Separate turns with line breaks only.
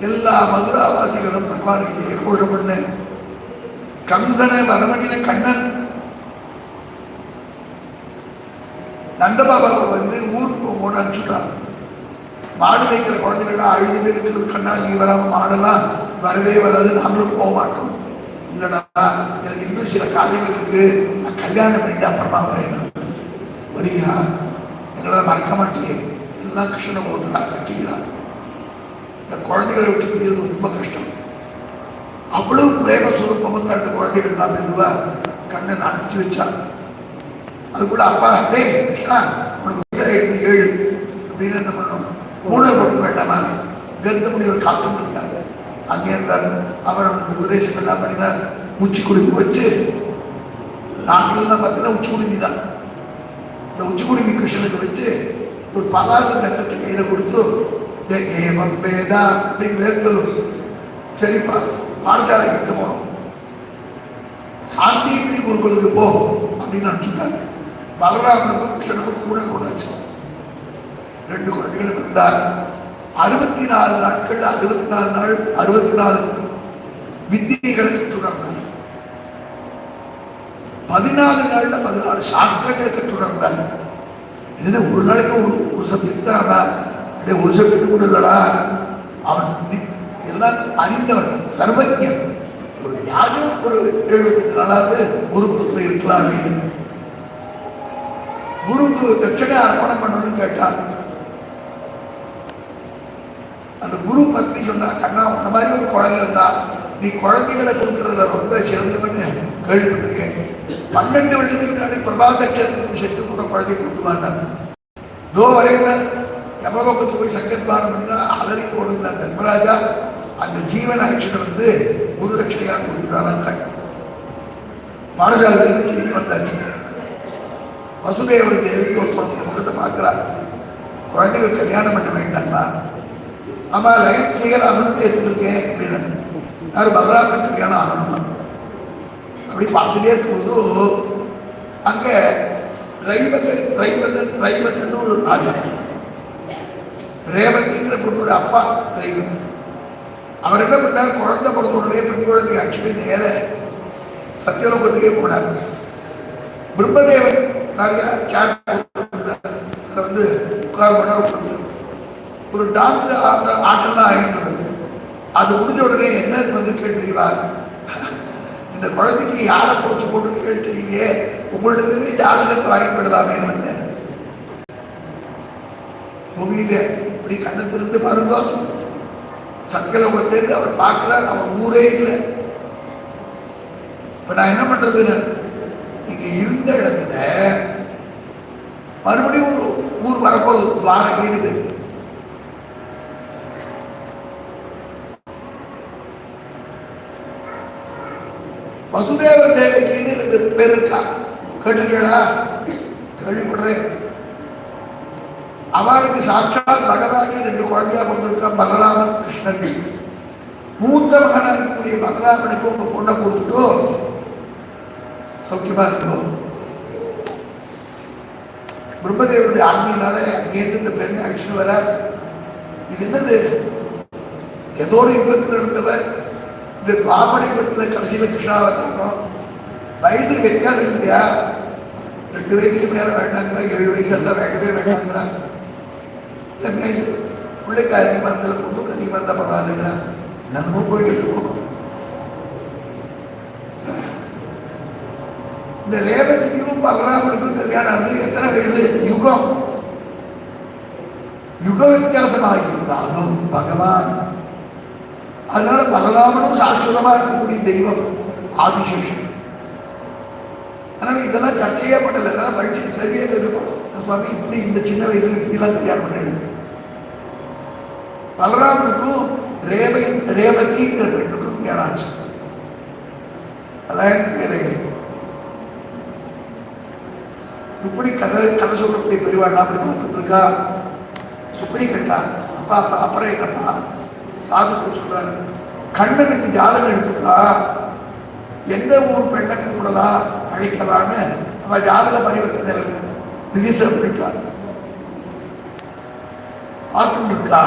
எல்லா மதுராவாசிகளும் பகவானுக்கு ஜெயகோஷம் பண்ண கம்சனை வரமணின கண்ணன் நந்தபாபாவை ஊருக்கு போகணும்னு அனுப்பிச்சுட்டான். மாடு வைக்கிற குழந்தைகள்லாம் அழுதுட்டு இருக்கிறது, கண்ணா நீ வராம மாடெல்லாம் வரவே வராது, நாங்களும் போக மாட்டோம். இல்லடா எனக்கு இன்னும் சில காரியங்கள் இருக்கு, நான் கல்யாணம் பண்ணிட்டு அப்புறமா வரேன். வரியா? எங்களால் மறக்க மாட்டேங்க. எல்லாம் கிருஷ்ணனை ஒருத்தரா கட்டிக்கிறான். இந்த குழந்தைகளை விட்டு பிரிகிறது ரொம்ப கஷ்டம். அவ்வளவு பிரேம சுரூபம் அந்த குழந்தைகள் எல்லாம் மெதுவா கண்ணன் அனுப்பிச்சு வச்சான். அதுக்குள்ள அப்பா டே கிருஷ்ணா உனக்கு எடுத்து ஏழு அப்படின்னு என்ன பண்ணணும், மூணல் கொடுக்க வேண்டாமா? கருத்தமுடி ஒரு காத்து இருக்காங்க அங்கே இருந்தார். அவர் அவனுக்கு உபதேசம் எல்லாம் பண்ணினார். உச்சி குடுமி வச்சு நாட்டிலாம் பார்த்தீங்கன்னா உச்சி குடுமி தான். இந்த உச்சி குடுமி கிருஷ்ணனுக்கு வச்சு ஒரு பலாச தட்டத்தை கையில கொடுத்து ஏவம் வேதா அப்படின்னு வேர்க்கலும். சரிப்பா பாடசாலைக்கு எடுத்து போனோம், சாந்திகிரி குருகுலுக்கு போ அப்படின்னு அனுப்பிச்சுட்டாங்க. பலராமனுக்கும் கிருஷ்ணனுக்கும் கூட கொண்டாச்சு. 2 குழந்தைகள் வந்தார். 64 நாட்கள் 64 நாள் 64 வித்தியைகளை கற்றுணர்ந்தார். 14 நாள்ல 14 சாஸ்திரங்களை கற்றுணர்ந்தார். இதுல ஒரு நாளைக்கு ஒரு சப்ஜெக்ட் தான். அதே ஒரு சப்ஜெக்ட் கூட இல்லடா, அவன் எல்லாம் அறிந்தவன், சர்வஜன். ஒரு யாரும் ஒரு 78 நாளாவது குருகுலத்தில் இருக்கலாம் அப்படின்னு குருக்கு தட்சணை அர்ப்பணம் பண்ணணும்னு கேட்டார். அந்த குரு பத்னி சொன்னா, கண்ணா உன்ன மாதிரி ஒரு குழந்தை இருந்தா நீ குழந்தைகளை கொடுக்கறதுல ரொம்ப சிறந்தவன்னு கேள்விப்பட்டிருக்கேன். 12 வருஷத்துக்கு முன்னாடி பிரபாசக்ஷத்துக்கு செத்து கூட குழந்தை கொடுத்து மாட்டாங்க. தோ வரையில யமலோகத்துக்கு போய் சங்கத்வாரம் பண்ணினா அலறி போடுங்க தர்மராஜா அந்த ஜீவன ஆட்சியை குரு தட்சணையாக கொடுத்துட்டாரான்னு கேட்டார். பாடசாலையிலிருந்து திரும்பி வந்தாச்சு. வசுதேவர் தேவிக்கு ஒருத்தர் முகத்தை பார்க்கிறார். குழந்தைகள் கல்யாணம் பண்ண வேண்டாமா? ஆமா லைன் கிளியர் ஆகணும்னு ஏற்றுருக்கேன் அப்படின்னு. யார் பலராமன் கல்யாணம் ஆகணுமா? அப்படி பார்த்துட்டே இருக்கும்போது அங்க ரைவதன் ஒரு ராஜா, ரேவதிங்கிற பொண்ணோட அப்பா ரைவதன். அவர் என்ன பண்ணார், குழந்தை பிறந்த உடனே பெண் குழந்தை ஆக்சுவலி நேர சத்தியலோகத்துக்கே போனார். பிரம்மதேவன் நிறைய சேர் உட்கார் ஒரு டான்ஸ் ஆட்டம்லாம் ஆகின்றது. அது முடிஞ்ச உடனே என்ன கேட்டு தெரிவார், இந்த குழந்தைக்கு யாரை பிடிச்சி போட்டு கேட்டு தெரியலையே, உங்கள்கிட்ட ஜாதகத்தை வாங்கி போயிடலாமேன்னு வந்தேன். பூமியில இப்படி கண்ணத்திலிருந்து பாருங்க, சத்தியலோகத்திலிருந்து அவர் பார்க்கிறார். அவன் ஊரே இல்லை. இப்ப நான் என்ன பண்றதுன்னு, இங்க இருந்த இடத்துல மறுபடியும் ஒரு ஊர் வரப்போறது, துவாரகை இருக்கு. வசுதேவ தேவகின்னு 2 பேர் இருக்கா, கேட்டுக்கா? கேள்விப்படுறேன். அவளுக்கு சாட்சாத் பகவானே 2 குழந்தையா கொண்டிருக்கா, பலராமன் கிருஷ்ணன். மூத்த மகனா இருக்கக்கூடிய பலராமனுக்கு உங்க பொண்ணை கொடுத்துட்டோ சௌக்கியமா இருக்கும். பிரம்மதேவனுடைய ஆங்கினால அங்கேருந்து இந்த பெண் அழிச்சுட்டு வர. இது என்னது, ஏதோ ஒரு யுகத்தில் இருந்தவர் இந்த துவாபர யுகத்தில் கடைசியில் கிருஷ்ணாவதாரம். வயசுக்கு வித்தியாசம் இல்லையா? 2 வயசுக்கு மேல வேண்டாங்கிறா, 7 வயசு எல்லாம் வேண்டவே வேண்டாங்கிறா. இல்லை வயசு பிள்ளைக்கு அதிகமாக இருந்தாலும் பொண்ணுக்கு அதிகமாக இருந்தால் பரவாயில்லைங்களா? என்னமோ போயிட்டு இருக்கோம். இந்த ரேவதிக்கும் பலராமனுக்கும் கல்யாணம் ஆகுது. எத்தனை வயசு? யுகம் யுக வித்தியாசமாக இருந்தாலும் பகவான். அதனால பலராமனும் சாஸ்திரமா இருக்கக்கூடிய தெய்வம் ஆதிசேஷன். அதனால இதெல்லாம் சர்ச்சையே பண்ணல. எல்லாம் பரீட்சை கேள்வியே கேட்டுப்போம், சுவாமி இப்படி இந்த சின்ன வயசுல இப்படிலாம் கல்யாணம் பண்ண. பலராமனுக்கும் ரேவதிங்கிற பெண்ணுக்கும் கல்யாணம் ஆச்சு. அதான் இப்படி கதை சொல்லக்கூடிய பெரியவாள் அப்படி பார்த்துட்டு இருக்கா. இப்படி கேட்டா, அப்பா அப்புறம் என்னப்பா சாதுக்கு சொல்றாரு, கண்ணனுக்கு ஜாதகம் எடுத்துட்டா எந்த ஊர் பெண்ணுக்கு கூடலாம் அழைக்கலான்னு அவன் ஜாதக பரிவர்த்தனை ரிஜிஸ்டர் பண்ணிட்டா பார்த்துட்டு இருக்கா.